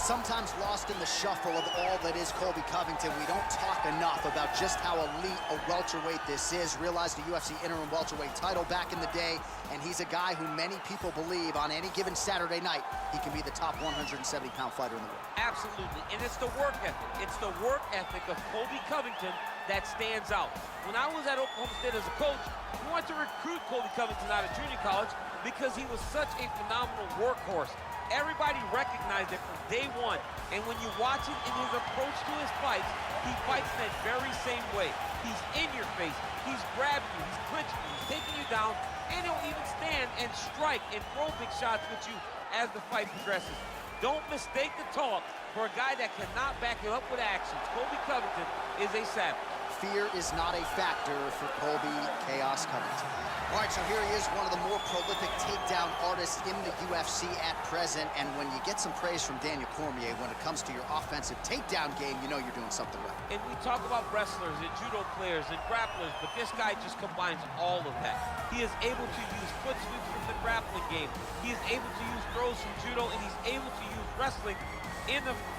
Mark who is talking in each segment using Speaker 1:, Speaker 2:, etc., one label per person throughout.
Speaker 1: Sometimes lost in the shuffle of all that is Colby Covington, we don't talk enough about just how elite a welterweight this is. Realized the UFC interim welterweight title back in the day, and he's a guy who many people believe on any given Saturday night, he can be the top 170-pound fighter in the world.
Speaker 2: Absolutely, and it's the work ethic. It's the work ethic of Colby Covington that stands out. When I was at Oklahoma State as a coach, we wanted to recruit Colby Covington out of junior college because he was such a phenomenal workhorse. Everybody recognized it from day one, and when you watch it in his approach to his fights, he fights in that very same way. He's in your face, he's grabbing you, he's clinching you, he's taking you down, and he'll even stand and strike and throw big shots with you as the fight progresses. Don't mistake the talk for a guy that cannot back it up with actions. Colby Covington is a savage.
Speaker 1: Fear is not a factor for Colby Chaos Covington. All right, so here he is, one of the more prolific takedown artists in the UFC at present. And when you get some praise from Daniel Cormier when it comes to your offensive takedown game, you know you're doing something right.
Speaker 2: And we talk about wrestlers and judo players and grapplers, but this guy just combines all of that. He is able to use foot sweeps from the grappling game. He is able to use throws from judo, and he's able to use wrestling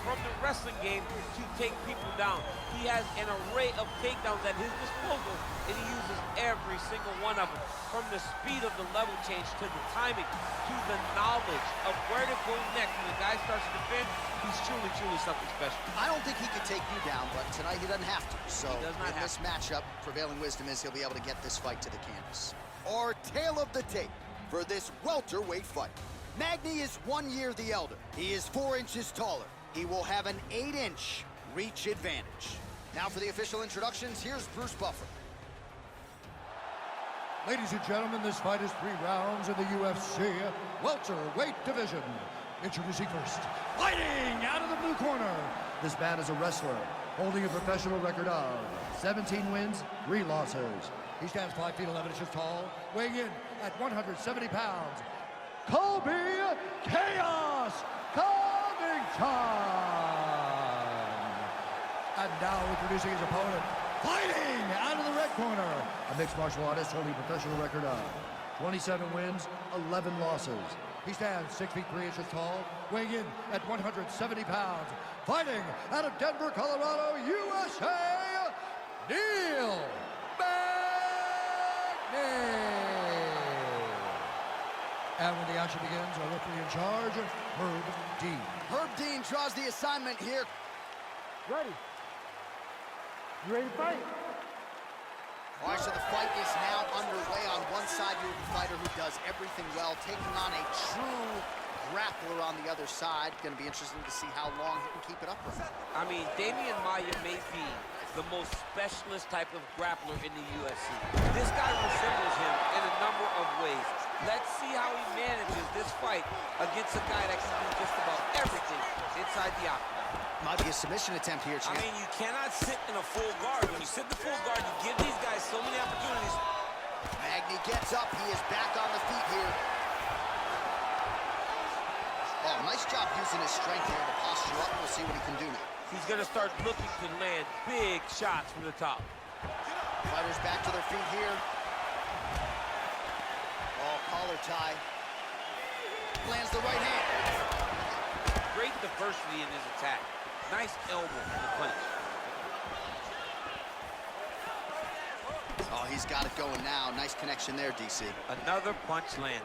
Speaker 2: from the wrestling game to take people down. He has an array of takedowns at his disposal, and he uses every single one of them. From the speed of the level change, to the timing, to the knowledge of where to go next. When the guy starts to defend, he's truly, truly something special.
Speaker 1: I don't think he could take you down, but tonight he doesn't have to. So in this matchup, prevailing wisdom is he'll be able to get this fight to the canvas. Our tale of the tape for this welterweight fight. Magny is 1 year the elder. He is 4 inches taller. He will have an 8-inch reach advantage. Now for the official introductions, here's Bruce Buffer.
Speaker 3: Ladies and gentlemen, this fight is 3 rounds in the UFC welterweight division. Introducing first, fighting out of the blue corner. This man is a wrestler, holding a professional record of 17 wins, 3 losses. He stands 5 feet 11 inches tall, weighing in at 170 pounds. Colby Chaos Covington! And now introducing his opponent, fighting out of the red corner, a mixed martial artist holding a professional record of 27 wins, 11 losses. He stands 6 feet 3 inches tall, weighing in at 170 pounds, fighting out of Denver, Colorado, USA, Neil Magny! And when the action begins, our referee in charge, Herb Dean.
Speaker 1: Herb Dean draws the assignment here.
Speaker 4: Ready. You ready to fight?
Speaker 1: All right, so the fight is now underway. On one side, you have a fighter who does everything well, taking on a true grappler on the other side. Going to be interesting to see how long he can keep it upright.
Speaker 2: I mean, Damian Maia may be the most specialist type of grappler in the UFC. This guy resembles him in a number of ways. Let's see how he manages this fight against a guy that can do just about everything inside the octagon.
Speaker 1: Might be a submission attempt here, Champ.
Speaker 2: I mean, you cannot sit in a full guard. When you sit in the full guard, you give these guys so many opportunities.
Speaker 1: Magny gets up. He is back on the feet here. Oh, nice job using his strength here to posture up. We'll see what he can do now.
Speaker 2: He's going to start looking to land big shots from the top.
Speaker 1: Fighters back to their feet here. Oh, collar tie. Lands the right hand.
Speaker 2: Great diversity in his attack. Nice elbow from the punch.
Speaker 1: Oh, he's got it going now. Nice connection there, DC.
Speaker 2: Another punch landed.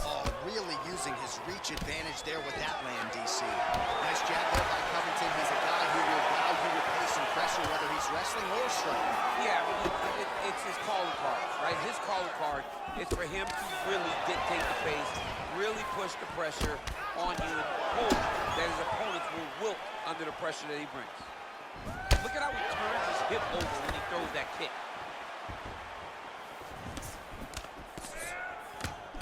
Speaker 1: Oh, really using his reach advantage there with that land, DC. Nice jab there by Covington. He's a guy who will wow you with pace and pressure, whether he's wrestling or striking.
Speaker 2: Yeah, I mean, it's his calling card, right? His calling card is for him to really dictate the pace, really push the pressure on you, and hope that his opponents will wilt under the pressure that he brings. Look at how he turns his hip over when he throws that kick.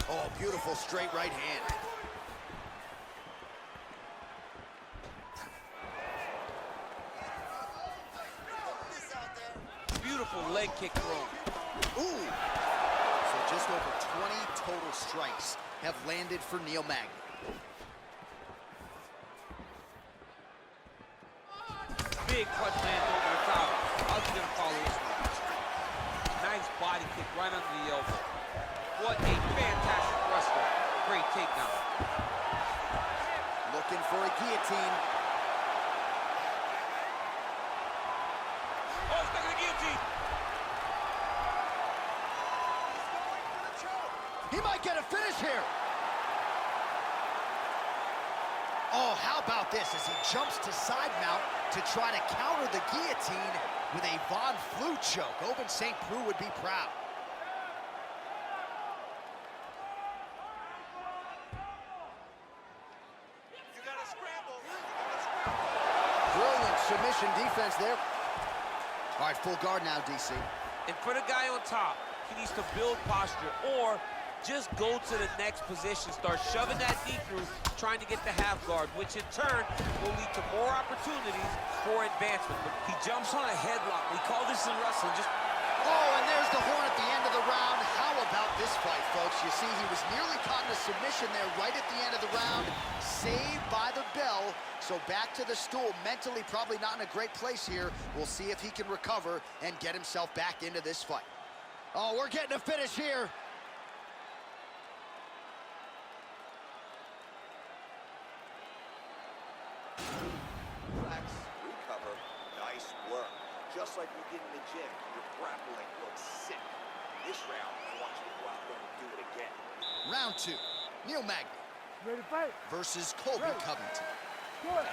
Speaker 1: Oh, beautiful straight right hand.
Speaker 2: Beautiful leg kick throw.
Speaker 1: Ooh! So just over 20 total strikes have landed for Neil Magny.
Speaker 2: Big punch lands over the top. How's he gonna follow this one? Nice body kick right under the elbow. What a fantastic wrestler. Great takedown.
Speaker 1: looking for a guillotine.
Speaker 2: Oh, he's stuck in the guillotine.
Speaker 1: He might get a finish here. Oh, how about this as he jumps to side mount to try to counter the guillotine with a Von Flue choke. Oben St. Preux would be proud.
Speaker 5: You gotta scramble.
Speaker 1: Brilliant submission defense there. All right, full guard now, DC.
Speaker 2: And for the guy on top, he needs to build posture or just go to the next position, start shoving that knee through, trying to get the half guard, which in turn will lead to more opportunities for advancement. But he jumps on a headlock. We call this in wrestling just...
Speaker 1: Oh, and there's the horn at the end of the round. How about this fight, folks? You see, he was nearly caught in a submission there right at the end of the round. Saved by the bell. So back to the stool. Mentally, probably not in a great place here. We'll see if he can recover and get himself back into this fight. Oh, we're getting a finish here.
Speaker 5: Relax, recover, nice work. Just like we did in the gym, your grappling looks sick. This round, I want you to go out there and do it again.
Speaker 1: Round 2. Neil Magny
Speaker 4: Ready to fight?
Speaker 1: versus Colby Covington.
Speaker 4: Good.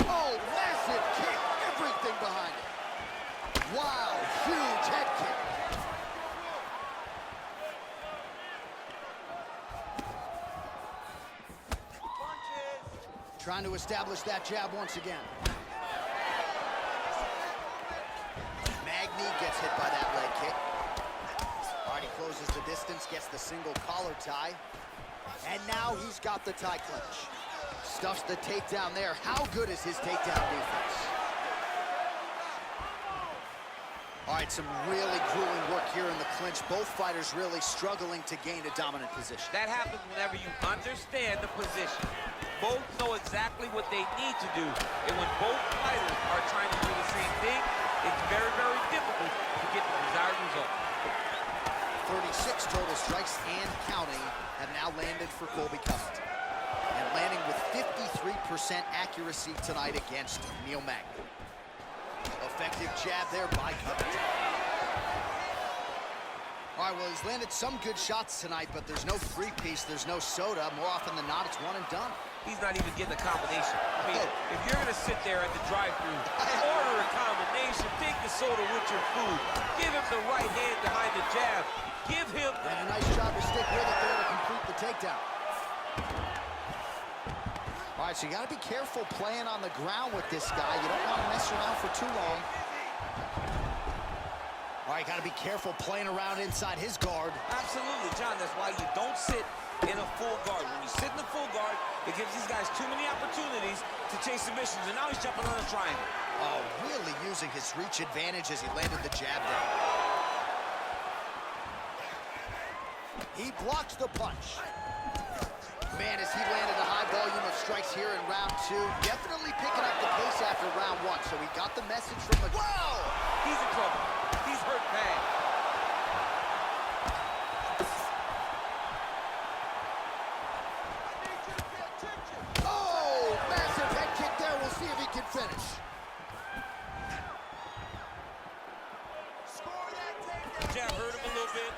Speaker 1: Oh, massive kick. Everything behind it. Wow, huge head kick.
Speaker 5: Punches!
Speaker 1: Trying to establish that jab once again. Magny gets hit by that leg kick. All right, he closes the distance, gets the single collar tie. And now he's got the tie clinch. Stuffs the takedown there. How good is his takedown defense? All right, some really grueling work here in the clinch. Both fighters really struggling to gain a dominant position.
Speaker 2: That happens whenever you understand the position. Both know exactly what they need to do. And when both fighters are trying to do the same thing, it's very, very difficult to get the desired result.
Speaker 1: 36 total strikes and counting have now landed for Colby Covington. And landing with 53% accuracy tonight against Neil Magny. Effective jab there by Covington. All right, well, he's landed some good shots tonight, but there's no three-piece, there's no soda. More often than not, it's one and done.
Speaker 2: He's not even getting a combination. I mean, if you're going to sit there at the drive-thru, order a combination, take the soda with your food, give him the right hand behind the jab, give him...
Speaker 1: And a nice job to stick with it there to complete the takedown. All right, so you got to be careful playing on the ground with this guy. You don't want to mess around for too long. All right, got to be careful playing around inside his guard.
Speaker 2: Absolutely, John. That's why you don't sit in a full guard. When you sit in the full guard, it gives these guys too many opportunities to chase submissions. And now he's jumping on a triangle.
Speaker 1: Oh, really using his reach advantage as he landed the jab there. He blocks the punch. Man, as he landed a high volume of strikes here in round 2, definitely picking up the pace after round 1. So he got the message from the...
Speaker 2: Wow! He's in trouble. He's hurt bad.
Speaker 1: Oh, massive head kick there. We'll see if he can finish.
Speaker 2: Jab hurt him a little bit.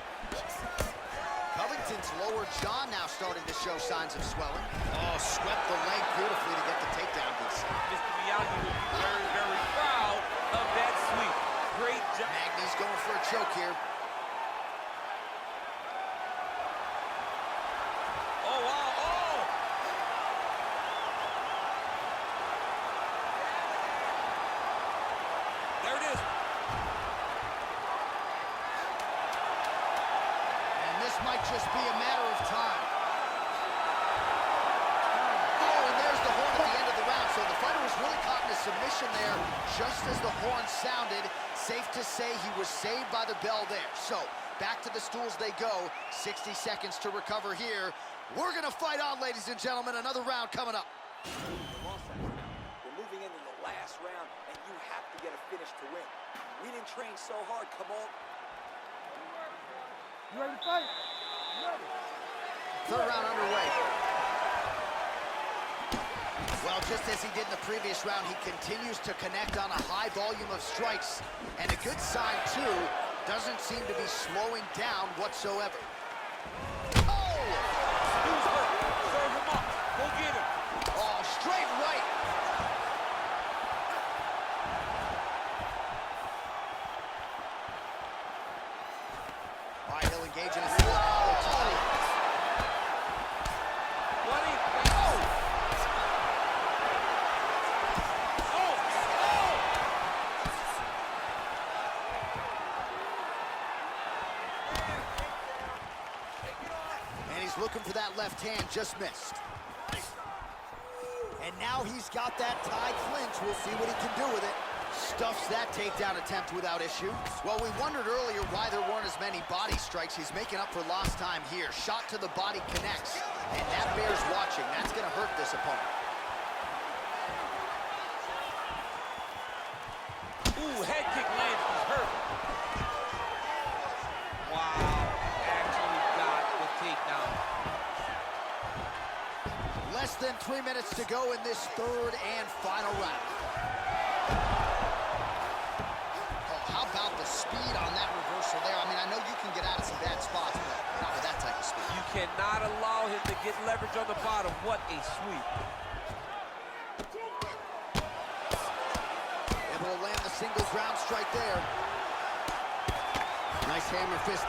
Speaker 1: Covington's lower jaw now starting to show signs of swelling. Oh, swept the leg beautifully to get the takedown, DC.
Speaker 2: Mr. Miyagi will be very, very proud of that sweep. Great job.
Speaker 1: Magny's going for a choke here.
Speaker 2: Oh, wow. Oh! There it is.
Speaker 1: And this might just be a matter of time. Oh, and there's the horn at the end of the round. So the fighter was really caught in a submission there just as the horn sounded. Safe to say he was saved by the bell there. So back to the stools they go. 60 seconds to recover here. We're going to fight on, ladies and gentlemen. Another round coming up.
Speaker 5: We're moving into the last round, and you have to get a finish to win. We didn't train so hard, come on.
Speaker 4: You ready to fight? Ready.
Speaker 1: Third round underway. Well, just as he did in the previous round, he continues to connect on a high volume of strikes. And a good sign, too, doesn't seem to be slowing down whatsoever. Oh!
Speaker 2: Dude's hurt. Serve him up. Go get him.
Speaker 1: Oh, straight right. All right, he'll engage in a full power tally. Looking for that left hand, just missed. And now he's got that tied clinch. We'll see what he can do with it. Stuffs that takedown attempt without issue. Well, we wondered earlier why there weren't as many body strikes. He's making up for lost time here. Shot to the body connects, and that bears watching. That's going to hurt this opponent.
Speaker 2: Ooh, head kick lands. He's hurt. Wow. Actually got the takedown.
Speaker 1: Less than 3 minutes to go in this third and final round. Oh, how about the speed on that reversal there? I mean, I know you can get out of some bad spots, but not with that type of speed.
Speaker 2: You cannot allow him to get leverage on the bottom. What a sweep.
Speaker 1: Able to land the single ground strike there. Nice hammer fist.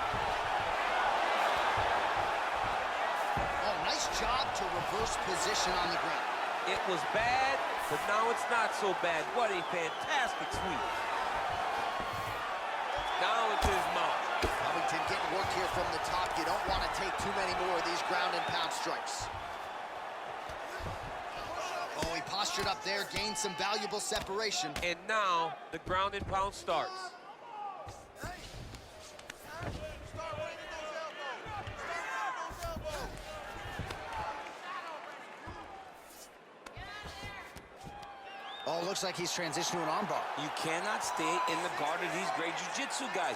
Speaker 1: Nice job to reverse position on the ground.
Speaker 2: It was bad, but now it's not so bad. What a fantastic sweep. Now it's his mouth.
Speaker 1: Covington getting work here from the top. You don't want to take too many more of these ground and pound strikes. Oh, he postured up there, gained some valuable separation.
Speaker 2: And now the ground and pound starts.
Speaker 1: Oh, looks like he's transitioned to an armbar.
Speaker 2: You cannot stay in the guard of these great jiu-jitsu guys.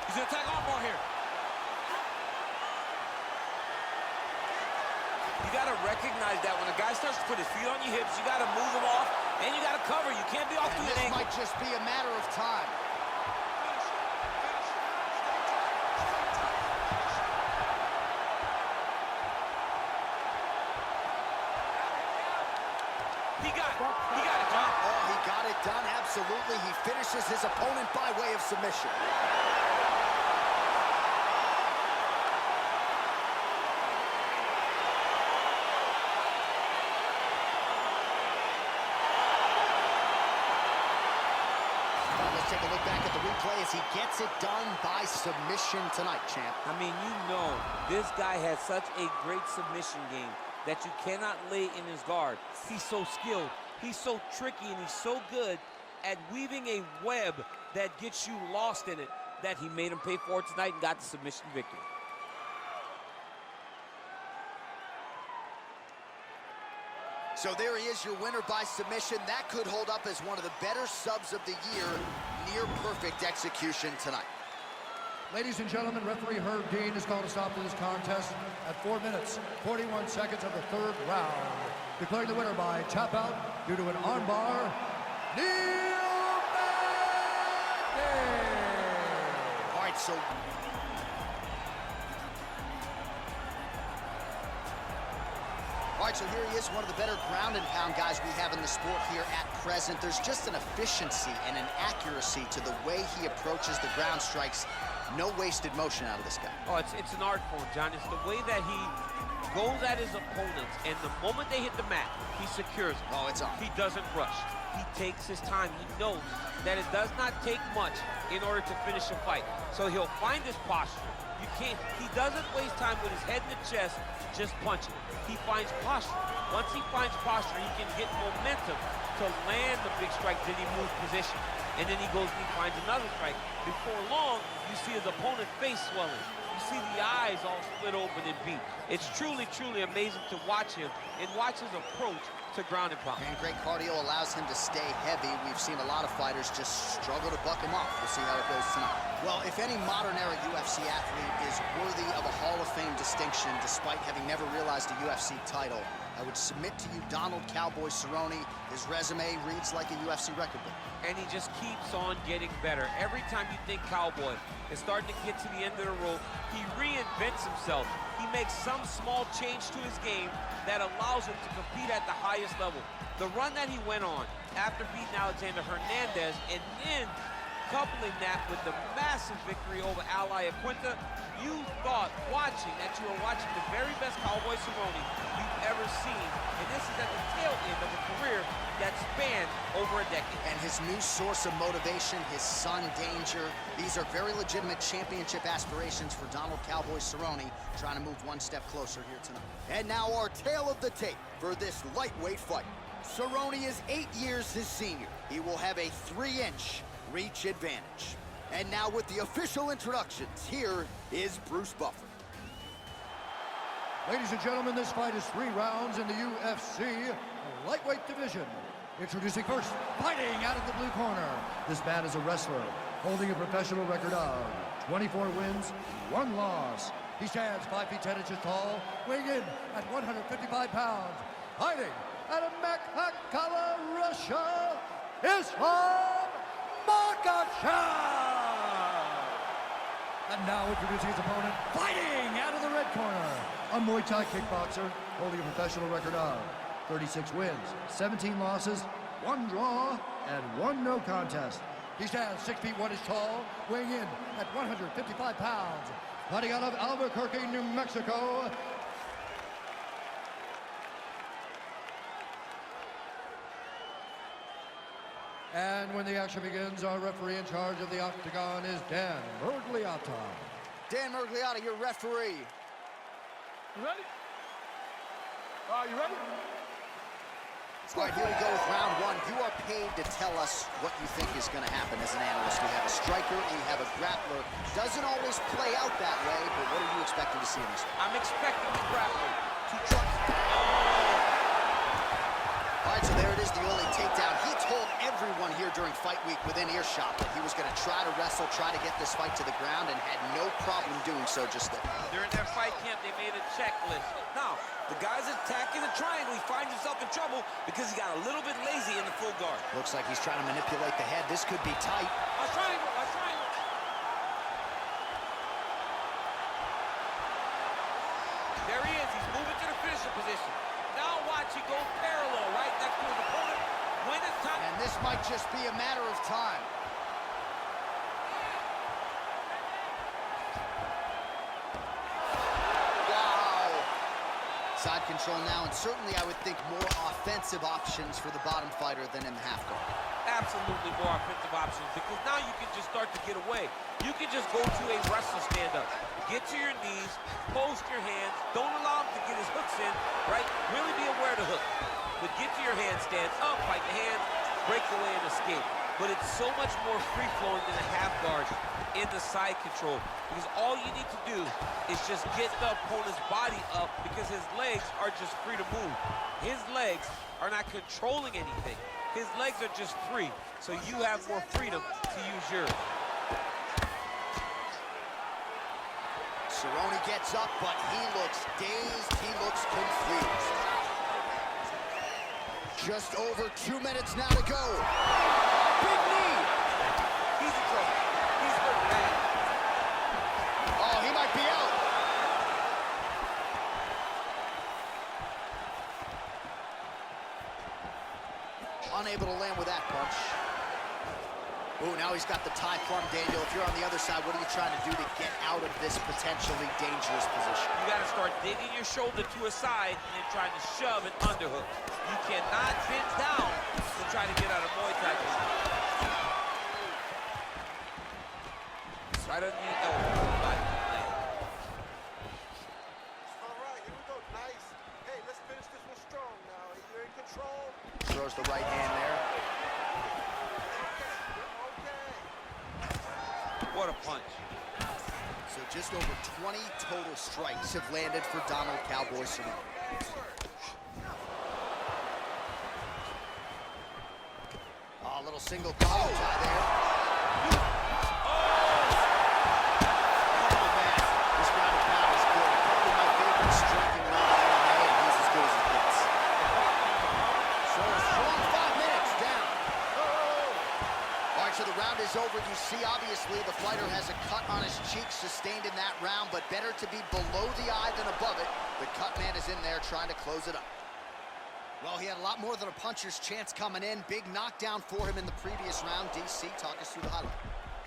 Speaker 2: He's gonna attack armbar here. You gotta recognize that when a guy starts to put his feet on your hips, you gotta move him off, and you gotta cover. You can't be off to an
Speaker 1: this
Speaker 2: angle.
Speaker 1: Might just be a matter of time.
Speaker 2: He got it, John.
Speaker 1: Oh, he got it done, absolutely. He finishes his opponent by way of submission. Let's take a look back at the replay as he gets it done by submission tonight, champ.
Speaker 2: I mean, you know, this guy has such a great submission game that you cannot lay in his guard. He's so skilled, he's so tricky, and he's so good at weaving a web that gets you lost in it that he made him pay for it tonight and got the submission victory.
Speaker 1: So there he is, your winner by submission. That could hold up as one of the better subs of the year. Near perfect execution tonight.
Speaker 3: Ladies and gentlemen, referee Herb Dean has called a stop to this contest at 4 minutes, 41 seconds of the third round. Declaring the winner by tap out due to an armbar, Neil Magny!
Speaker 1: All right, so... All right, so here he is, one of the better ground and pound guys we have in the sport here at present. There's just an efficiency and an accuracy to the way he approaches the ground strikes. No wasted motion out of this guy.
Speaker 2: Oh, it's an art form, John. It's the way that he goes at his opponents, and the moment they hit the mat, he secures them.
Speaker 1: Oh, it's on.
Speaker 2: He doesn't rush. He takes his time. He knows that it does not take much in order to finish a fight. So he'll find his posture. He doesn't waste time with his head in the chest just punching. He finds posture. Once he finds posture, he can get momentum to land the big strike, then he moves position. And then he goes and he finds another strike. Before long, you see his opponent's face swelling. You see the eyes all split open and beat. It's truly, truly amazing to watch him and watch his approach to ground and pound.
Speaker 1: And great cardio allows him to stay heavy. We've seen a lot of fighters just struggle to buck him off. We'll see how it goes tonight. Well, if any modern-era UFC athlete is worthy of a Hall of Fame distinction, despite having never realized a UFC title, I would submit to you Donald Cowboy Cerrone. His resume reads like a UFC record book.
Speaker 2: And he just keeps on getting better. Every time you think Cowboy is starting to get to the end of the rope, he reinvents himself. He makes some small change to his game that allows him to compete at the highest level. The run that he went on after beating Alexander Hernandez and then coupling that with the massive victory over Ally Aquinta, you thought watching that you were watching the very best Cowboy Cerrone you've ever seen. And this is at the tail end of a career that spanned over a decade.
Speaker 1: And his new source of motivation, his son Danger, these are very legitimate championship aspirations for Donald Cowboy Cerrone, trying to move one step closer here tonight. And now our tale of the tape for this lightweight fight. Cerrone is 8 years his senior. He will have a 3-inch reach advantage. And now with the official introductions, here is Bruce Buffer.
Speaker 3: Ladies and gentlemen, this fight is 3 rounds in the UFC lightweight division. Introducing first, fighting out of the blue corner. This man is a wrestler, holding a professional record of 24 wins, 1 loss. He stands 5 feet 10 inches tall, weighing in at 155 pounds. Fighting out of Makhachkala, Russia, Islam Makhachev. And now introducing his opponent, fighting out of the red corner, a Muay Thai kickboxer, holding a professional record of 36 wins, 17 losses, 1 draw, and 1 no contest. He stands 6 feet 1 inches tall, weighing in at 155 pounds. Fighting out of Albuquerque, New Mexico, and when the action begins, our referee in charge of the octagon is Dan Mergliata.
Speaker 1: Dan Mergliata, your referee.
Speaker 4: You ready? You ready?
Speaker 1: All right, here we go with round 1. You are paid to tell us what you think is going to happen as an analyst. We have a striker and you have a grappler. Doesn't always play out that way, but what are you expecting to see in this one?
Speaker 2: I'm expecting the grappler to try.
Speaker 1: All right, so there it is, the early takedown. He told everyone here during fight week within earshot that he was going to try to wrestle, try to get this fight to the ground, and had no problem doing so just then.
Speaker 2: During their fight camp, they made a checklist.
Speaker 6: Now, the guy's attacking the triangle. He finds himself in trouble because he got a little bit lazy in the full guard.
Speaker 1: Looks like he's trying to manipulate the head. This could be tight.
Speaker 2: A triangle, a triangle. There he is. He's moving to the finisher position. Now watch, he goes parallel right next to his opponent. When it's time.
Speaker 1: And this might just be a matter of time. Side control now, and certainly I would think more offensive options for the bottom fighter than in the half guard.
Speaker 2: Absolutely more offensive options, because now you can just start to get away. You can just go to a wrestler stand-up. Get to your knees, post your hands, don't allow him to get his hooks in, right? Really be aware of the hook. But get to your handstands, up, fight the hands, break away and escape. But it's so much more free-flowing than a half guard in the side control, because all you need to do is just get the opponent's body up, because his legs are just free to move. His legs are not controlling anything. His legs are just free, so you have more freedom to use yours.
Speaker 1: Cerrone gets up, but he looks dazed, he looks confused. Just over 2 minutes now to go. Big knee!
Speaker 2: He's in trouble. He's hurt bad.
Speaker 1: Oh, he might be out. Unable to land with that punch. Ooh, now he's got the tie plum, Daniel. If you're on the other side, what are you trying to do to get out of this potentially dangerous position?
Speaker 2: You got to start digging your shoulder to a side and then trying to shove an underhook. You cannot bend down to try to get out of Muay Thai. Right under the elbow.
Speaker 5: All right, here we go. Nice. Hey, let's finish this one strong now. You're in control.
Speaker 1: Throws the right hand there.
Speaker 2: What a punch.
Speaker 1: So just over 20 total strikes have landed for Donald Cowboy Cerrone. Oh, a little single collar tie there. This round of pound is good. Probably my favorite striking round of MMA, and he's as good as it gets. right, so the round is over. You see, obviously, the fighter has a cut on his cheek sustained in that round, but better to be below the eye than above it. The cut man is in there trying to close it up. Well, he had a lot more than a puncher's chance coming in. Big knockdown for him in the previous round. DC, talk us through the highlight.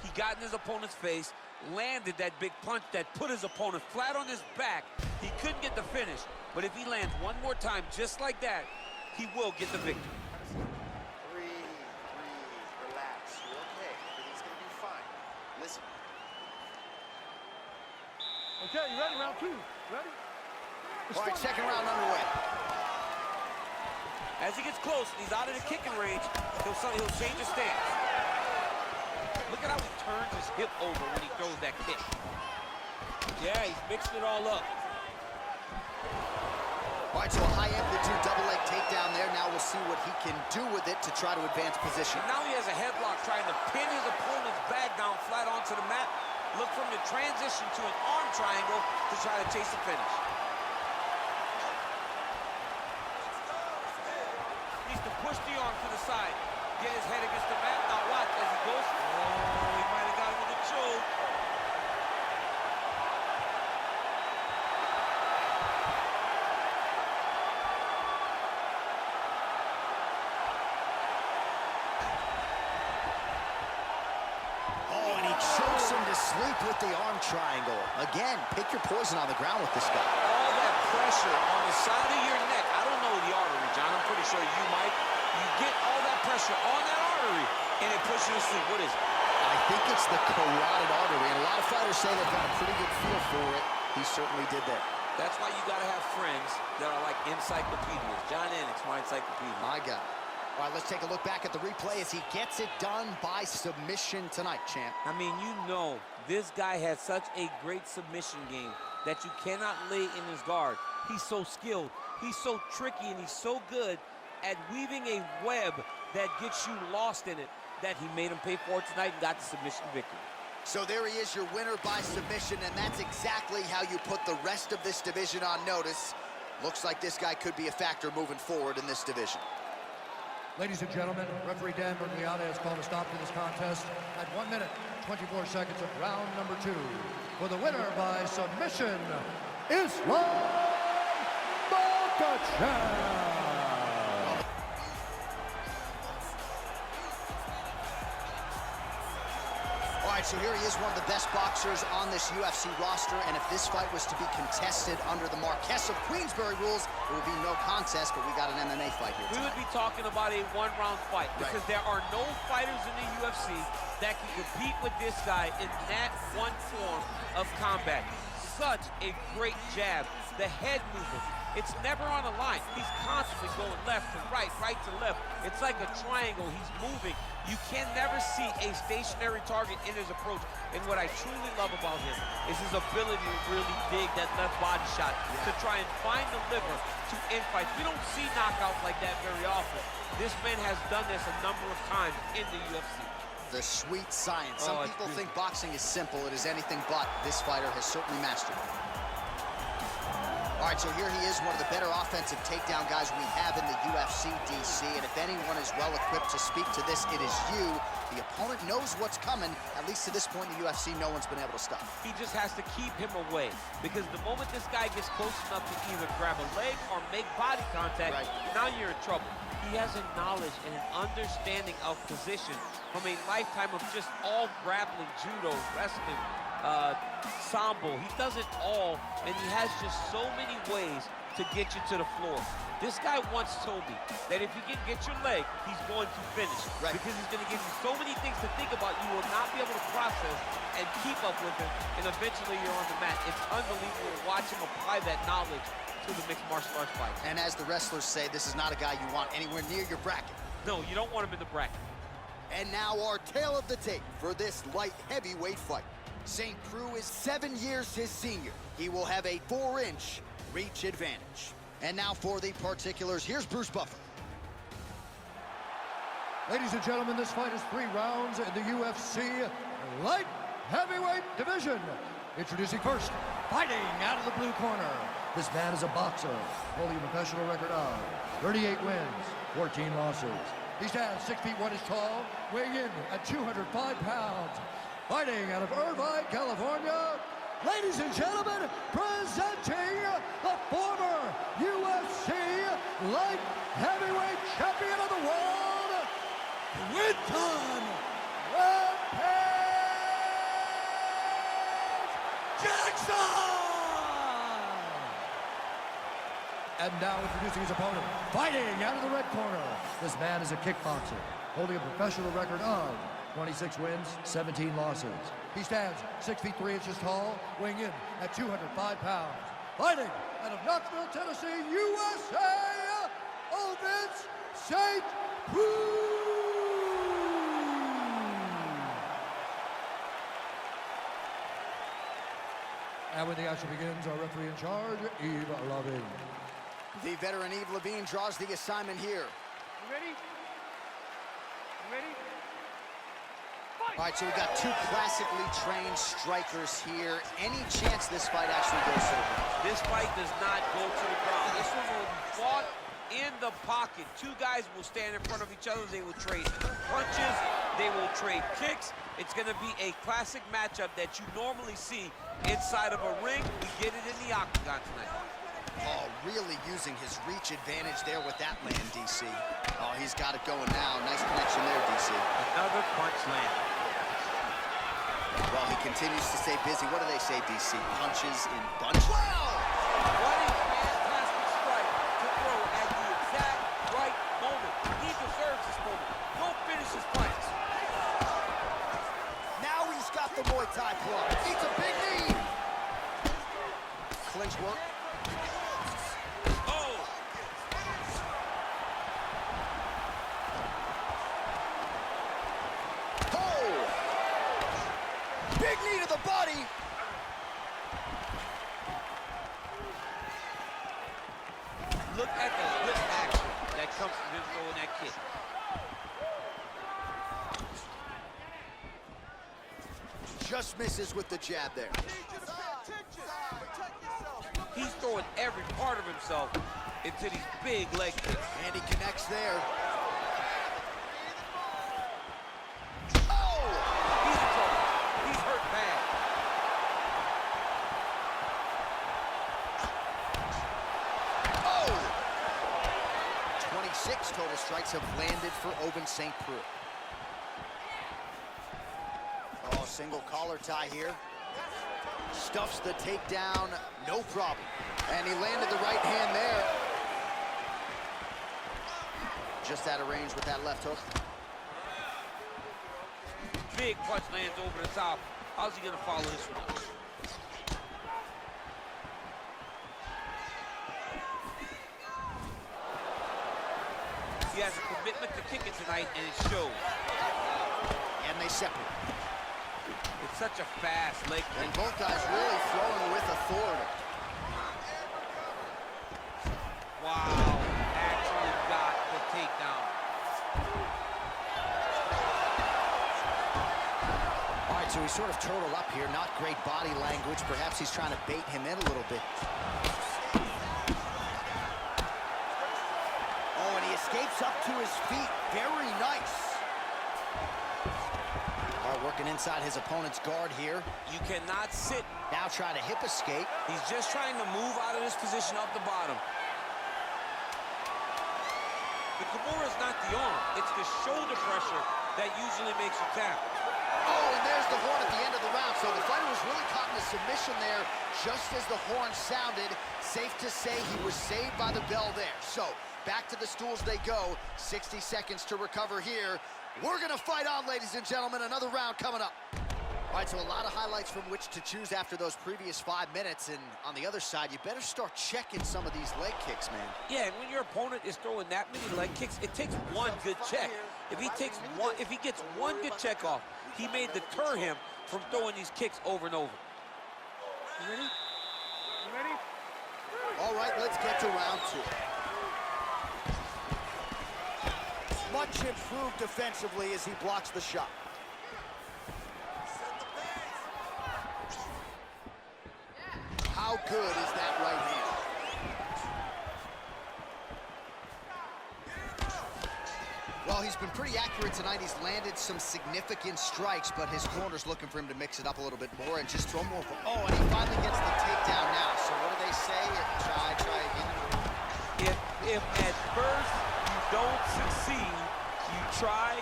Speaker 6: He got in his opponent's face, landed that big punch that put his opponent flat on his back. He couldn't get the finish, but if he lands one more time just like that, he will get the victory.
Speaker 5: Breathe, relax. You're okay. Everything's gonna be fine. Listen.
Speaker 4: Okay, you ready? Round two. Ready?
Speaker 1: All right, second round underway.
Speaker 6: As he gets close, he's out of the kicking range, he'll change his stance. Look at how he turns his hip over when he throws that kick. Yeah, he's mixing it all up.
Speaker 1: All right, so a high-amplitude double-leg takedown there. Now we'll see what he can do with it to try to advance position.
Speaker 6: Now he has a headlock trying to pin his opponent's back down flat onto the mat. Look from the transition to an arm triangle to try to chase the finish. Needs to push the arm to the side. Get his head against the mat. Now watch as he goes. Oh, he might have got him with a choke.
Speaker 1: Oh, and he chokes him to sleep with the arm triangle. Again, pick your poison on the ground with this guy.
Speaker 6: All that pressure on the side of your neck. I don't know the artery, John. I'm pretty sure you might. You get all that pressure on that artery, and it puts you to sleep. What is it?
Speaker 1: I think it's the carotid artery, and a lot of fighters say they've got a pretty good feel for it. He certainly did that.
Speaker 6: That's why you got to have friends that are like encyclopedias. John Ennick's my encyclopedia.
Speaker 1: My God. All right, let's take a look back at the replay as he gets it done by submission tonight, champ.
Speaker 6: I mean, you know, this guy has such a great submission game that you cannot lay in his guard. He's so skilled, he's so tricky, and he's so good at weaving a web that gets you lost in it that he made him pay for it tonight and got the submission victory.
Speaker 1: So there he is, your winner by submission, and that's exactly how you put the rest of this division on notice. Looks like this guy could be a factor moving forward in this division.
Speaker 3: Ladies and gentlemen, referee Dan Bergliata has called a stop to this contest at 1 minute, 24 seconds of round number 2. For the winner by submission, Islam Makhachev.
Speaker 1: All right, so here he is, one of the best boxers on this UFC roster, and if this fight was to be contested under the Marquess of Queensberry rules, it would be no contest, but we got an MMA fight here tonight.
Speaker 2: We would be talking about a one-round fight because there are no fighters in the UFC that can compete with this guy in that one form of combat. Such a great jab, the head movement. It's never on a line. He's constantly going left to right to left. It's like a triangle. He's moving. You can never see a stationary target in his approach. And what I truly love about him is his ability to really dig that left body shot to try and find the liver to end fights. We don't see knockouts like that very often. This man has done this a number of times in the UFC.
Speaker 1: The sweet science. Some people think boxing is simple. It is anything but. This fighter has certainly mastered it. All right, so here he is, one of the better offensive takedown guys we have in the UFC, DC. And if anyone is well-equipped to speak to this, it is you. The opponent knows what's coming. At least to this point in the UFC, no one's been able to stop.
Speaker 2: He just has to keep him away because the moment this guy gets close enough to either grab a leg or make body contact, now you're in trouble. He has a knowledge and an understanding of position from a lifetime of just all grappling, judo, wrestling, sambo. He does it all, and he has just so many ways to get you to the floor. This guy once told me that if you can get your leg, he's going to finish. Because he's going to give you so many things to think about, you will not be able to process and keep up with him, and eventually you're on the mat. It's unbelievable to watch him apply that knowledge to the mixed martial arts fight.
Speaker 1: And as the wrestlers say, this is not a guy you want anywhere near your bracket.
Speaker 2: No, you don't want him in the bracket.
Speaker 1: And now our tale of the tape for this light heavyweight fight. St. Preux is 7 years his senior. He will have a 4-inch reach advantage. And now for the particulars, here's Bruce Buffer.
Speaker 3: Ladies and gentlemen, this fight is 3 rounds in the UFC light heavyweight division. Introducing first, fighting out of the blue corner. This man is a boxer, holding a professional record of 38 wins, 14 losses. He stands 6 feet 1 inches tall, weighing in at 205 pounds. Fighting out of Irvine, California, ladies and gentlemen, presenting the former UFC light heavyweight champion of the world, Quinton Jackson! And now introducing his opponent, fighting out of the red corner. This man is a kickboxer, holding a professional record of 26 wins, 17 losses. He stands 6 feet 3 inches tall, weighing in at 205 pounds. Fighting out of Knoxville, Tennessee, USA, Ovens St. Cruz! And when the action begins, our referee in charge, Yves Lavigne.
Speaker 1: The veteran Yves Lavigne draws the assignment here.
Speaker 4: You ready? You ready?
Speaker 1: All right, so we've got two classically trained strikers here. Any chance this fight actually goes to the ground?
Speaker 6: This fight does not go to the ground. This one will be fought in the pocket. Two guys will stand in front of each other. They will trade punches. They will trade kicks. It's going to be a classic matchup that you normally see inside of a ring. We get it in the octagon tonight.
Speaker 1: Oh, really using his reach advantage there with that land, DC. Oh, he's got it going now. Nice connection there, DC.
Speaker 6: Another punch land.
Speaker 1: Well, he continues to stay busy. What do they say, DC? Punches in bunches. Wow!
Speaker 6: What a fantastic strike to throw at the exact right moment. He deserves this moment. Go finish his fights.
Speaker 1: Now he's got the Muay Thai plug. It's a big knee. Clinch work.
Speaker 6: Oh!
Speaker 1: Oh! Big knee to the body.
Speaker 6: Look at the whip action that comes from him throwing that kick.
Speaker 1: Just misses with the jab there.
Speaker 6: He's throwing every part of himself into these big leg kicks.
Speaker 1: And he connects there. Oh!
Speaker 6: He's in trouble. He's hurt bad.
Speaker 1: Oh! 26 total strikes have landed for Ovens St. Cruz. Oh, single collar tie here. Stuffs the takedown, no problem. And he landed the right hand there. Just out of range with that left hook.
Speaker 6: Big punch lands over the top. How's he gonna follow this one up? He has a commitment to kicking tonight, and it shows.
Speaker 1: And they separate.
Speaker 6: It's such a fast leg
Speaker 1: And
Speaker 6: kick.
Speaker 1: both guys really throwing with authority.
Speaker 6: Wow, actually got the takedown.
Speaker 1: All right, so he's sort of turtled up here. Not great body language. Perhaps he's trying to bait him in a little bit. Oh, and he escapes up to his feet. Very nice. All right, working inside his opponent's guard here.
Speaker 6: You cannot sit.
Speaker 1: Now trying to hip escape.
Speaker 6: He's just trying to move out of this position up the bottom. The Kimura is not the arm. It's the shoulder pressure that usually makes you tap.
Speaker 1: Oh, and there's the horn at the end of the round. So the fighter was really caught in a submission there just as the horn sounded. Safe to say he was saved by the bell there. So back to the stools they go. 60 seconds to recover here. We're going to fight on, ladies and gentlemen. Another round coming up. All right, so a lot of highlights from which to choose after those previous 5 minutes. And on the other side, you better start checking some of these leg kicks, man.
Speaker 6: Yeah, and when your opponent is throwing that many leg kicks, it takes one good check. If he gets one good check off, he may deter him from throwing these kicks over and over.
Speaker 4: You ready? You ready?
Speaker 1: All right, let's get to round 2. Much improved defensively as he blocks the shot. How good is that right hand? Well, he's he's been pretty accurate tonight. He's landed some significant strikes, but his corner's looking for him to mix it up a little bit more and just throw more. Oh, and he finally gets the takedown now. So what do they say? Try again.
Speaker 6: If at first you don't succeed, you try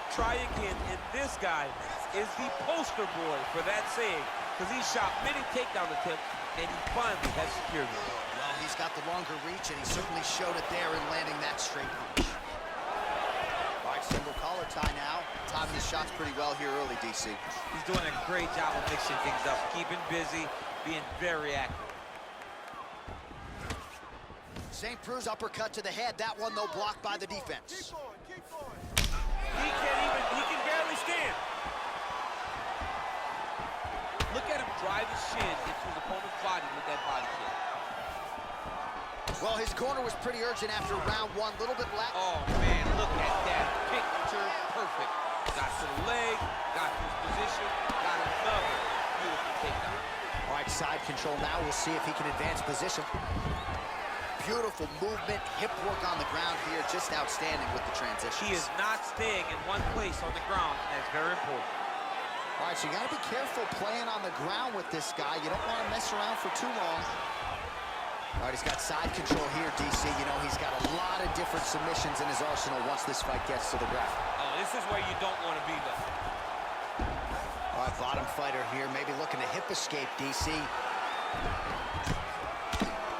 Speaker 6: again. And this guy is the poster boy for that saying, because he shot many takedown attempts, and he finally has secured one.
Speaker 1: Well, he's got the longer reach, and he certainly showed it there in landing that straight punch. All right, single collar tie now. Timing his shots pretty well here early, DC.
Speaker 6: He's doing a great job of mixing things up, keeping busy, being very accurate.
Speaker 1: St. Preux's uppercut to the head. That one, though, blocked by the defense.
Speaker 6: He can barely stand. Look at him drive his shin into his opponent's body with that body kick.
Speaker 1: Well, his corner was pretty urgent after round one. A little bit left.
Speaker 6: Oh, man, look at that. Picture perfect. Got to the leg, got to his position, got another beautiful takedown.
Speaker 1: All right, side control now. We'll see if he can advance position. Beautiful movement, hip work on the ground here. Just outstanding with the transition.
Speaker 6: He is not staying in one place on the ground, and that's very important.
Speaker 1: All right, so you got to be careful playing on the ground with this guy. You don't want to mess around for too long. All right, he's got side control here, DC. You know, he's got a lot of different submissions in his arsenal once this fight gets to the ground.
Speaker 6: Oh, this is where you don't want to be, though.
Speaker 1: All right, bottom fighter here, maybe looking to hip escape, DC.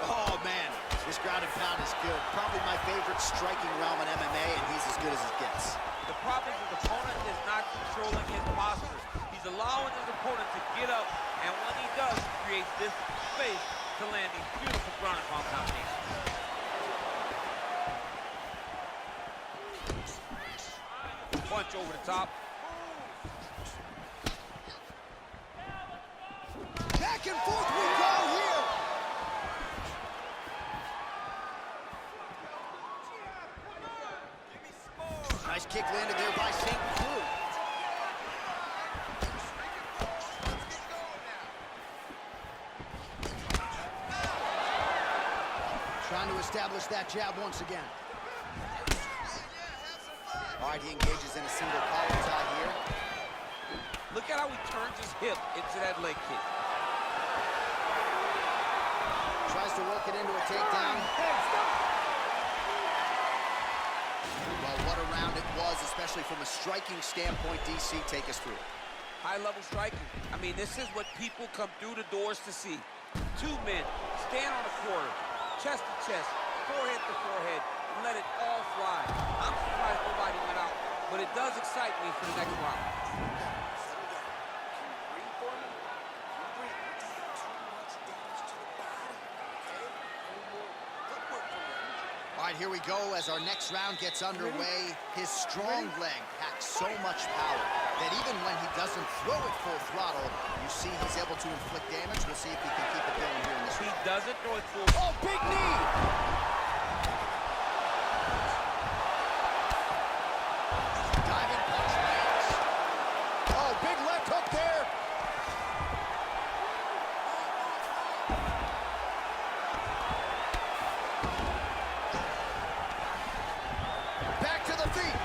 Speaker 1: Oh, man, this ground and pound is good. Probably my favorite striking realm in MMA, and he's as good as it gets.
Speaker 6: The problem is his opponent is not controlling his posture. He's allowing his opponent to get up, and when he does, he creates this space to land these beautiful ground and pound combinations. Punch over the top.
Speaker 1: Back and forth we go here. Nice kick landed there by St. Preux. Trying to establish that jab once again. All right, he engages in a single collar tie here.
Speaker 6: Look at how he turns his hip into that leg kick.
Speaker 1: Tries to work it into a takedown. Well, what a round it was, especially from a striking standpoint. DC, take us through.
Speaker 6: High-level striking. I mean, this is what people come through the doors to see. Two men stand on a quarter, chest to chest, forehead to forehead, and let it all fly. I'm surprised nobody went out, but it does excite me for the next round.
Speaker 1: All right, here we go as our next round gets underway. His strong leg packs so much power that even when he doesn't throw it full throttle, you see he's able to inflict damage. We'll see if he can keep it going here in this
Speaker 6: He
Speaker 1: round.
Speaker 6: doesn't throw it full.
Speaker 1: Oh, big knee! Diving punch lands. Oh, big left hook there. Back to the feet.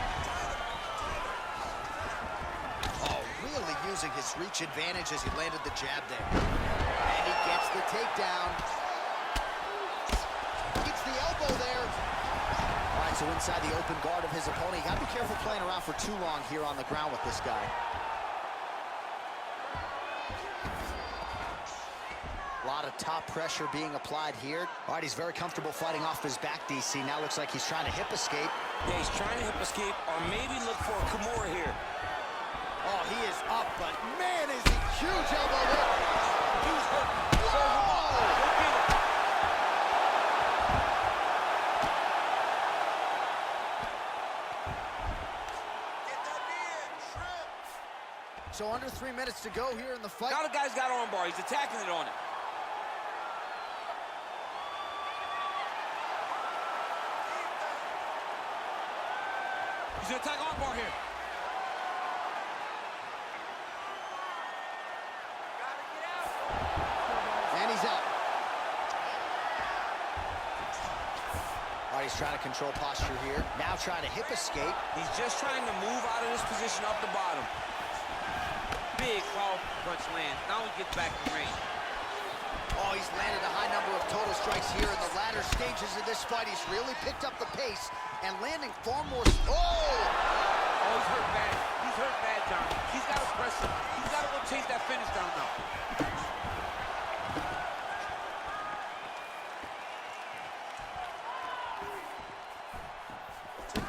Speaker 1: Oh, really using his reach advantage as he landed the jab there. And he gets the takedown. Gets the elbow there. All right, so inside the open guard of his opponent. You gotta be careful playing around for too long here on the ground with this guy. A lot of top pressure being applied here. All right, he's very comfortable fighting off his back, DC. Now looks like he's trying to hip escape.
Speaker 6: Yeah, he's trying to hip escape or maybe look for a Kimura here.
Speaker 1: Oh, he is up, but man, is he huge elbow there.
Speaker 6: He's hurt.
Speaker 1: So under 3 minutes to go here in the fight.
Speaker 6: Now the guy's got armbar. He's attacking it on it. He's gonna attack armbar here.
Speaker 1: And he's out. All All right, he's trying to control posture here. Now trying to hip escape.
Speaker 6: He's just trying to move out of this position up the bottom. Big powerful punch lands. Now he gets back to range.
Speaker 1: Oh, he's landed a high number of total strikes here in the latter stages of this fight. He's really picked up the pace and landing far more. Oh!
Speaker 6: Oh, he's hurt bad. He's hurt bad, John. He's got to press him. He's got to go chase that finish down now.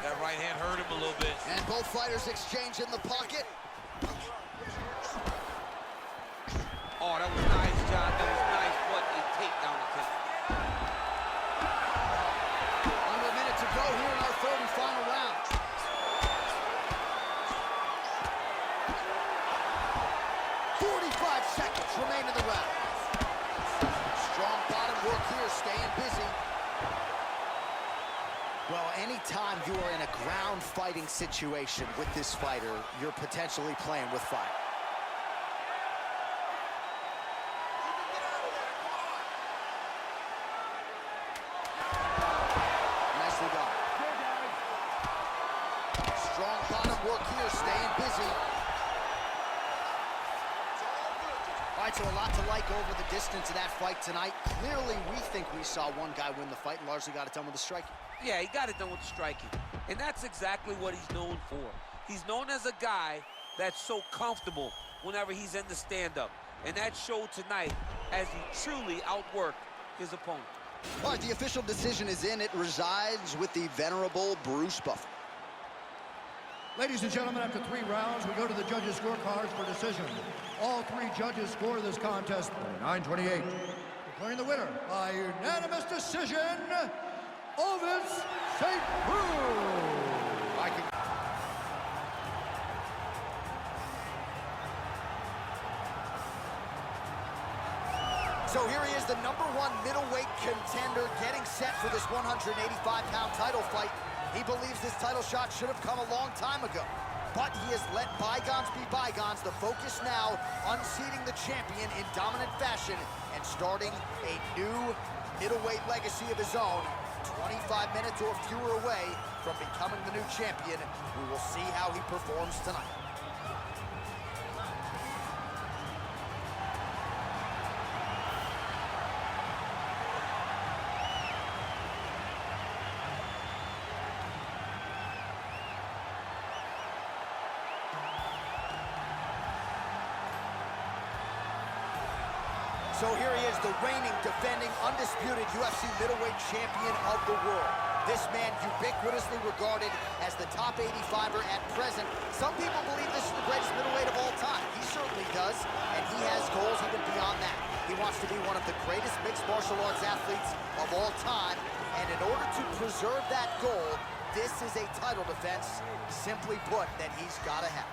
Speaker 7: That right hand hurt him a little bit.
Speaker 1: And both fighters exchange in the pocket.
Speaker 6: Oh, that was nice, John. That was nice. What a takedown attempt.
Speaker 1: Under a minute to go here in our third and final round. "45 seconds remain in the round. Strong bottom work here, staying busy. Well, anytime you are in a ground fighting situation with this fighter, you're potentially playing with fire. Nicely done. Strong bottom work here, staying busy. All right, so a lot to like over the distance of that fight tonight. Clearly, we think we saw one guy win the fight and largely got it done with the striking.
Speaker 6: Yeah, he got it done with the striking. And that's exactly what he's known for. He's known as a guy that's so comfortable whenever he's in the stand-up. And that showed tonight as he truly outworked his opponent.
Speaker 1: All right, the official decision is in. It resides with the venerable Bruce Buffer.
Speaker 3: Ladies and gentlemen, after 3 rounds, we go to the judges' scorecards for decision. All 3 judges score this contest 9-28. Declaring the winner by unanimous decision, Ovis St. Preux.
Speaker 1: So here he is, the #1 middleweight contender, getting set for this 185-pound title fight. He believes this title shot should have come a long time ago, but he has let bygones be bygones. The focus now, unseating the champion in dominant fashion and starting a new middleweight legacy of his own. 25 minutes or fewer away from becoming the new champion. We will see how he performs tonight. So here he is, the reigning, defending, undisputed UFC middleweight champion of the world. This man ubiquitously regarded as the top 85er at present. Some people believe this is the greatest middleweight of all time. He certainly does, and he has goals even beyond that. He wants to be one of the greatest mixed martial arts athletes of all time, and in order to preserve that goal, this is a title defense, simply put, that he's got to have.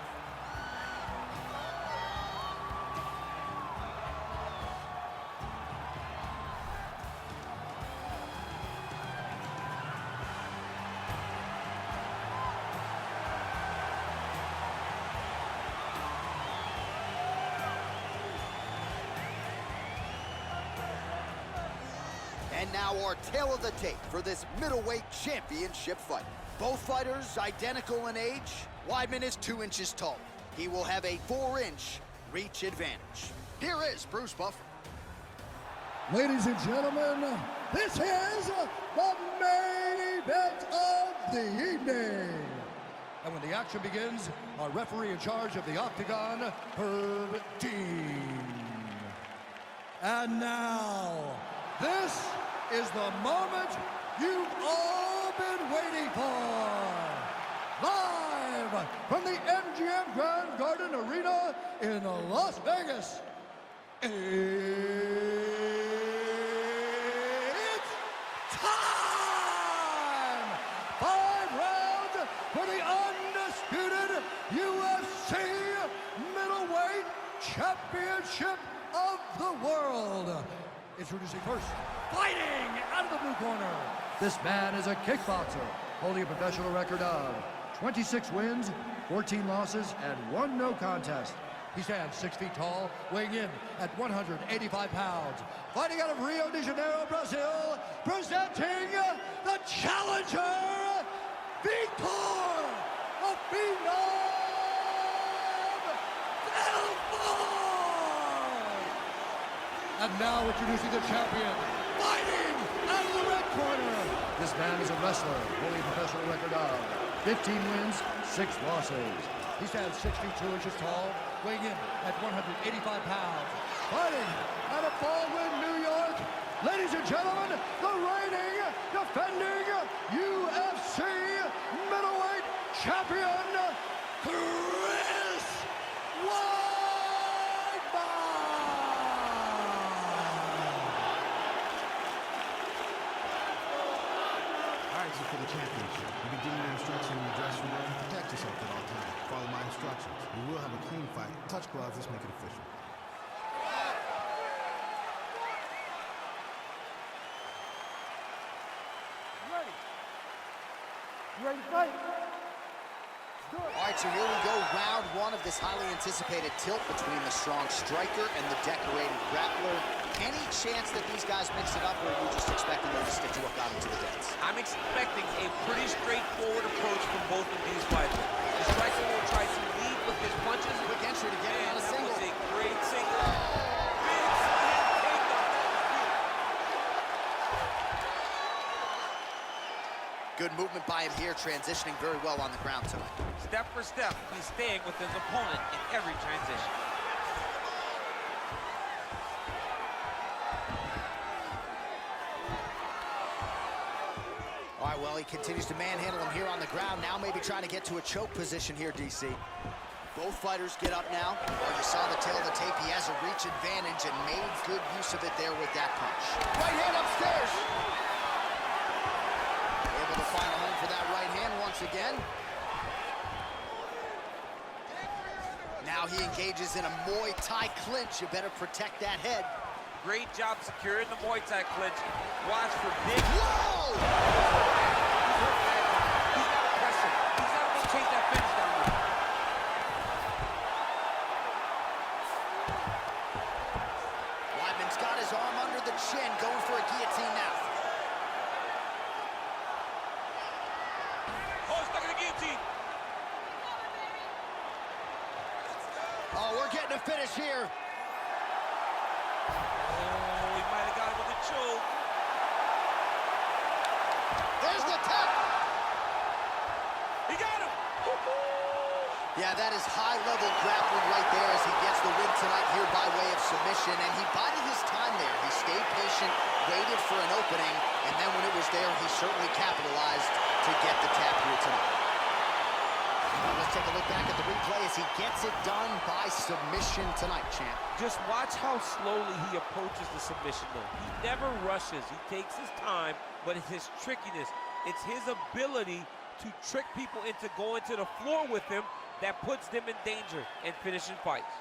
Speaker 1: And now our tale of the tape for this middleweight championship fight. Both fighters identical in age. Weidman is 2 inches tall. He will have a 4-inch reach advantage. Here is Bruce Buffer.
Speaker 3: Ladies and gentlemen, this is the main event of the evening. And when the action begins, our referee in charge of the Octagon, Herb Dean. And now, this is the moment you've all been waiting for. Live from the MGM Grand Garden Arena in Las Vegas. It's time! 5 rounds for the undisputed UFC middleweight championship of the world. Introducing first, fighting out of the blue corner. This man is a kickboxer, holding a professional record of 26 wins, 14 losses, and 1 no contest. He stands 6 feet tall, weighing in at 185 pounds. Fighting out of Rio de Janeiro, Brazil, presenting the challenger, Vitor, the Phenom Belfort! And now introducing the champion, fighting out of the red corner. This man is a wrestler, holding a professional record of 15 wins, 6 losses. He stands 6 feet 2 inches tall, weighing in at 185 pounds. Fighting out of Baldwin, New York, ladies and gentlemen, the reigning, defending UFC middleweight champion, Chris
Speaker 8: For the championship. You can give me your instruction in the dressing room. Protect yourself at all times. Follow my instructions. We will have a clean fight. Touch gloves. Let's make it official.
Speaker 4: You ready? You ready to fight?
Speaker 1: All right, so here we go, round 1 of this highly anticipated tilt between the strong striker and the decorated grappler. Any chance that these guys mix it up, or are you just expecting them to stick to what got them to the dance?
Speaker 6: I'm expecting a pretty straightforward approach from both of these fighters. The striker will try to lead with his punches.
Speaker 1: Quick entry to get him on a single.
Speaker 6: That was a great single. Big slam takedown.
Speaker 1: Good movement by him here, transitioning very well on the ground tonight.
Speaker 6: Step for step, he's staying with his opponent in every transition.
Speaker 1: All right, well, he continues to manhandle him here on the ground. Now maybe trying to get to a choke position here, DC. Both fighters get up now. Well, you saw the tail of the tape. He has a reach advantage and made good use of it there with that punch. Right hand upstairs. Able to find a home for that right hand once again. Now he engages in a Muay Thai clinch. You better protect that head.
Speaker 6: Great job securing the Muay Thai clinch. Watch for big...
Speaker 1: Whoa!
Speaker 6: He's got to press him. He's got to go chase that finish down there.
Speaker 1: Weidman's got his arm under the chin, going for a guillotine now.
Speaker 6: Oh, stuck in the guillotine.
Speaker 1: Oh, we're getting a finish here.
Speaker 6: Oh, he might have got him with a choke.
Speaker 1: There's the tap.
Speaker 6: He got him.
Speaker 1: Yeah, that is high-level grappling right there as he gets the win tonight here by way of submission. And he bided his time there. He stayed patient, waited for an opening, and then when it was there, he certainly capitalized to get the tap here tonight. Let's take a look back at the replay as he gets it done by submission tonight, champ.
Speaker 6: Just watch how slowly he approaches the submission, though. He never rushes. He takes his time, but it's his trickiness. It's his ability to trick people into going to the floor with him that puts them in danger and finishing fights.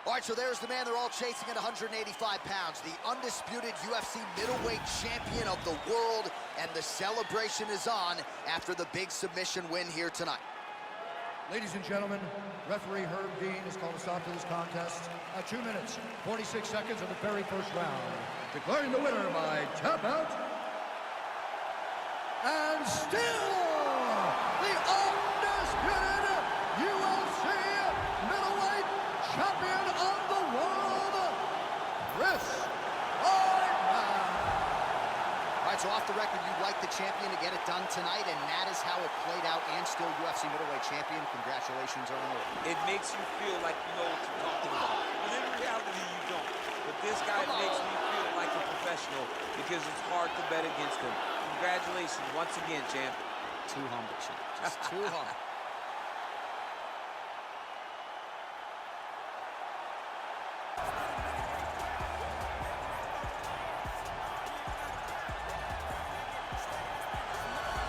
Speaker 1: All right, so there's the man they're all chasing at 185 pounds, the undisputed UFC middleweight champion of the world, and the celebration is on after the big submission win here tonight.
Speaker 3: Ladies and gentlemen, referee Herb Dean has called a stop to this contest at 2 minutes, 46 seconds of the very first round, declaring the winner by tap out, and still the undisputed UFC middleweight champion of the world, Chris Weidman.
Speaker 1: All right, so off the record, you'd like the champion to get it done tonight, and that is how it played out, and still UFC middleweight champion. Congratulations on the win.
Speaker 6: It makes you feel like you know what you're talking about. But in reality, you don't. But this guy makes me feel like a professional because it's hard to bet against him. Congratulations once again, champ.
Speaker 1: Too humble, champ. Just too humble.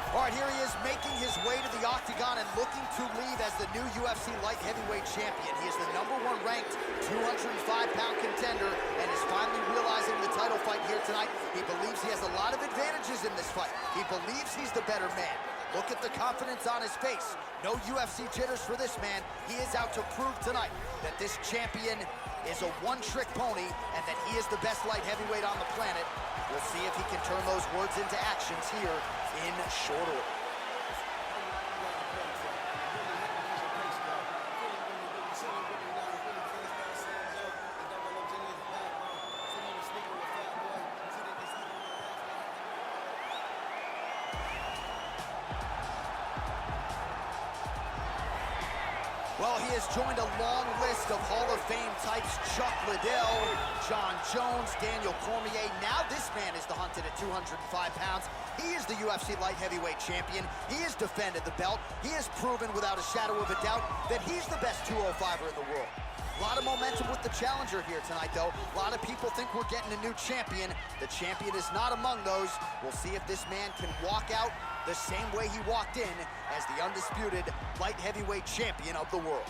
Speaker 1: All right, right, here he is making his way to the octagon and looking to leave as the new UFC light heavyweight champion. He is the #1 ranked 205-pound contender and is finally realizing the title fight here tonight. He believes he has a lot of advantages in this fight. He believes he's the better man. Look at the confidence on his face. No UFC jitters for this man. He is out to prove tonight that this champion is a one-trick pony and that he is the best light heavyweight on the planet. We'll see if he can turn those words into actions here in short order. Well, he has joined a long list of Hall of Fame types: Chuck Liddell, John Jones, Daniel Cormier. Now this man is the hunted at 205 pounds. He is the UFC light heavyweight champion. He has defended the belt. He has proven without a shadow of a doubt that he's the best 205er in the world. A lot of momentum with the challenger here tonight, though. A lot of people think we're getting a new champion. The champion is not among those. We'll see if this man can walk out the same way he walked in as the undisputed light heavyweight champion of the world.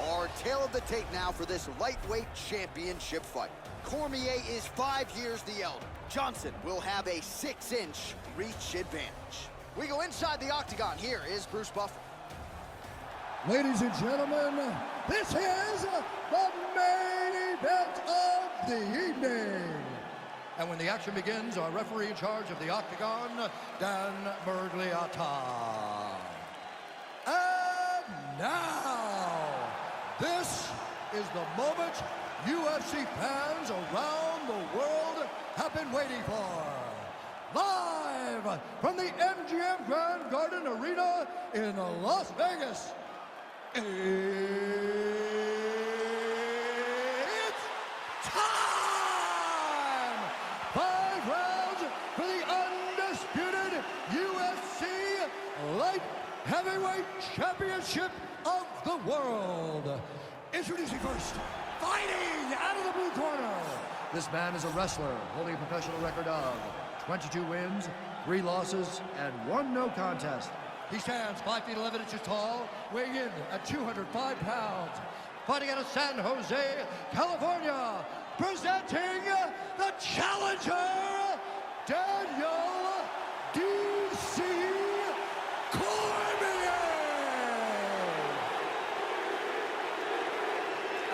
Speaker 1: Our tail of the tape now for this lightweight championship fight. Cormier is 5 years the elder. Johnson will have a 6-inch reach advantage. We go inside the octagon. Here is Bruce Buffer.
Speaker 3: Ladies and gentlemen, this is the main event of the evening. And when the action begins, our referee in charge of the octagon, Dan Miragliotta. And now, this is the moment UFC fans around the world have been waiting for. Live from the MGM Grand Garden Arena in Las Vegas, it's time! 5 rounds for the undisputed UFC Light Heavyweight Championship of the world. Introducing first, fighting out of the blue corner. This man is a wrestler holding a professional record of 22 wins, 3 losses, and 1 no contest. He stands 5 feet 11 inches tall, weighing in at 205 pounds. Fighting out of San Jose, California, presenting the challenger, Daniel D.C. Cormier.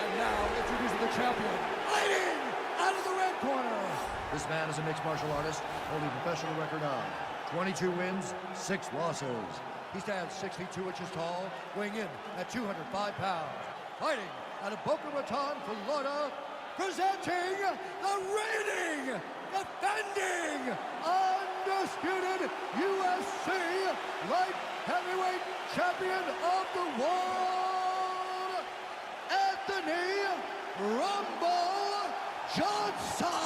Speaker 3: And now introducing the champion, fighting out of the red corner. This man is a mixed martial artist holding a professional record of 22 wins, 6 losses. He stands 6 feet 2 inches tall, weighing in at 205 pounds. Fighting out of Boca Raton, Florida, presenting the reigning, defending, undisputed UFC light heavyweight champion of the world, Anthony Rumble Johnson.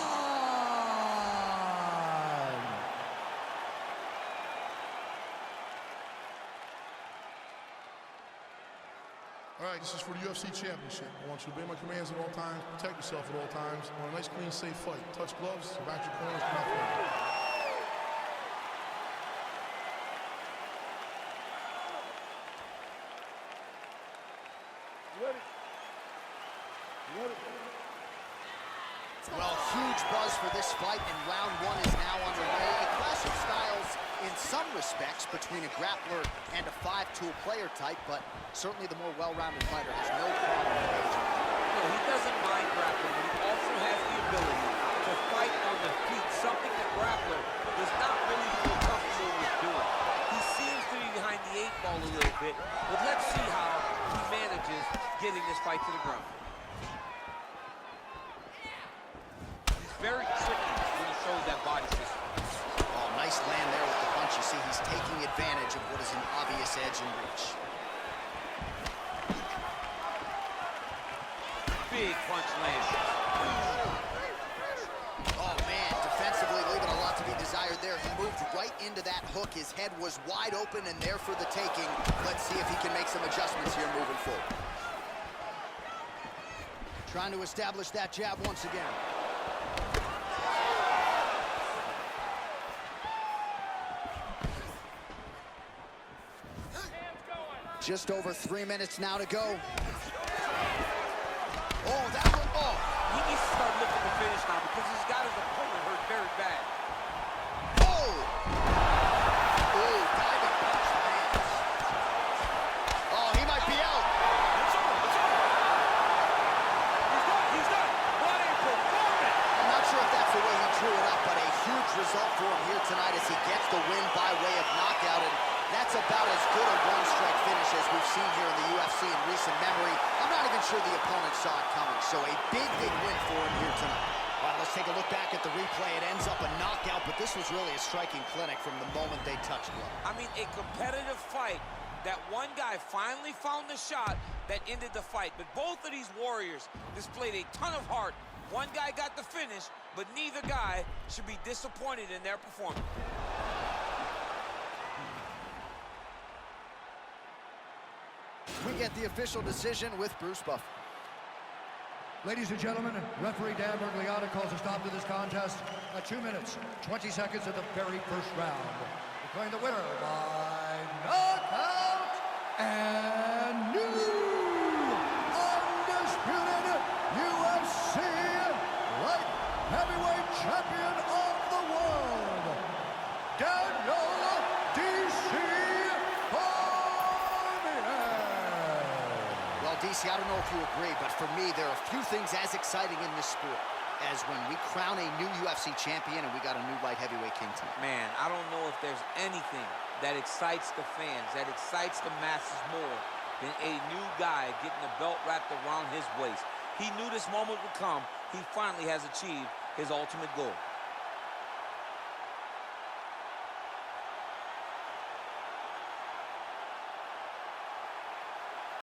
Speaker 9: All right, this is for the UFC Championship. I want you to obey my commands at all times, protect yourself at all times. I want a nice, clean, safe fight. Touch gloves, back your corners, come out forward.
Speaker 1: Well, huge buzz for this fight, and round 1 is now underway. A clash of styles in some respects between a grappler and a 5-tool player type, but certainly the more well-rounded fighter has no problem engaging.
Speaker 6: No, he doesn't mind grappling, but he also has the ability to fight on the feet, something the grappler does not really feel comfortable with doing. He seems to be behind the 8 ball a little bit, but let's see how he manages getting this fight to the ground. Very tricky when he shows that body system.
Speaker 1: Oh, nice land there with the punch. You see, he's taking advantage of what is an obvious edge and reach.
Speaker 6: Big punch lands.
Speaker 1: Oh, man, defensively leaving a lot to be desired there. He moved into that hook. His head was wide open and there for the taking. Let's see if he can make some adjustments here moving forward. Trying to establish that jab once again. Just over 3 minutes now to go. Oh, that one, oh.
Speaker 6: He needs to start looking to finish now because he's got his opponent hurt very bad.
Speaker 1: Oh! Oh, diving punch lands. Oh, he might be out.
Speaker 2: It's over, it's over. He's done, he's done. What a performance.
Speaker 1: I'm not sure if that's the way he drew it up, but a huge result for him here tonight as he gets the win by way of knockout. And that's about as good a one-strike finish as we've seen here in the UFC in recent memory. I'm not even sure the opponent saw it coming, so a big, big win for him here tonight. All right, let's take a look back at the replay. It ends up a knockout, but this was really a striking clinic from the moment they touched glove.
Speaker 6: I mean, a competitive fight that one guy finally found the shot that ended the fight. But both of these warriors displayed a ton of heart. One guy got the finish, but neither guy should be disappointed in their performance.
Speaker 1: We get the official decision with Bruce Buffer.
Speaker 3: Ladies and gentlemen, referee Dan Bergliata calls a stop to this contest at 2 minutes, 20 seconds of the very first round. Declaring the winner by knockout and new undisputed UFC light heavyweight champion of the world, Daniel
Speaker 1: DC, I don't know if you agree, but for me, there are few things as exciting in this sport as when we crown a new UFC champion and we got a new light heavyweight king tonight.
Speaker 6: Man, I don't know if there's anything that excites the fans, that excites the masses more than a new guy getting the belt wrapped around his waist. He knew this moment would come. He finally has achieved his ultimate goal.